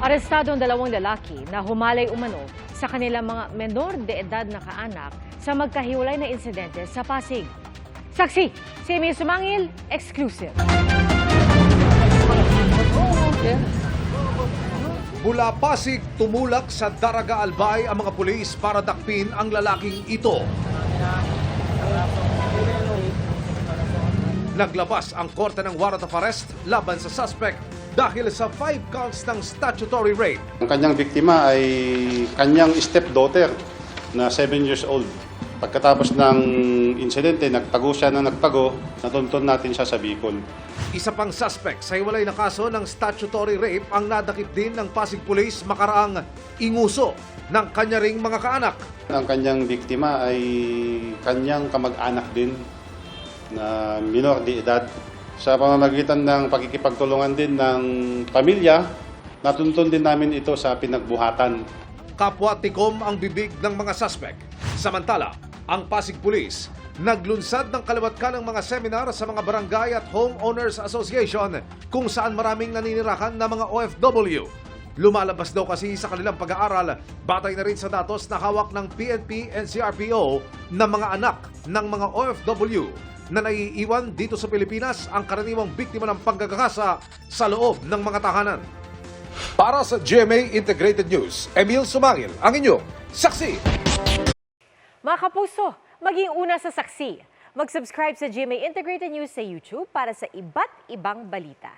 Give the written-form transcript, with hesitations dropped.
Arestado ang dalawang lalaki na humalay umano sa kanilang mga menor de edad na kaanak sa magkahiwalay na insidente sa Pasig. Saksi, si Emil Sumangil, exclusive. Mula Pasig, tumulak sa Daraga Albay ang mga pulis para dakpin ang lalaking ito. Naglabas ang korte ng warrant of arrest laban sa suspect dahil sa 5 counts ng statutory rape. Ang kanyang biktima ay kanyang stepdaughter na 7 years old. Pagkatapos ng insidente, nagtago siya na natuntun natin siya sa Bicol. Isa pang suspect sa hiwalay na kaso ng statutory rape ang nadakip din ng Pasig Police makaraang inguso ng kanya ring mga kaanak. Ang kanyang biktima ay kanyang kamag-anak din na minor de edad. Sa pamamagitan ng pakikipagtulungan din ng pamilya, natuntun din namin ito sa pinagbuhatan. Kapwa tikom ang bibig ng mga suspect. Samantala, ang Pasig Police naglunsad ng kaliwat-kanang mga seminar sa mga barangay at homeowners association kung saan maraming naninirahan na mga OFW. Lumalabas daw kasi sa kanilang pag-aaral, batay na rin sa datos na hawak ng PNP and CRPO na mga anak ng mga OFW na naiiwan dito sa Pilipinas ang karaniwang biktima ng panggagakasa sa loob ng mga tahanan. Para sa GMA Integrated News, Emil Sumangil, ang inyong saksi. Mga kapuso, maging una sa saksi. Mag-subscribe sa GMA Integrated News sa YouTube para sa iba't ibang balita.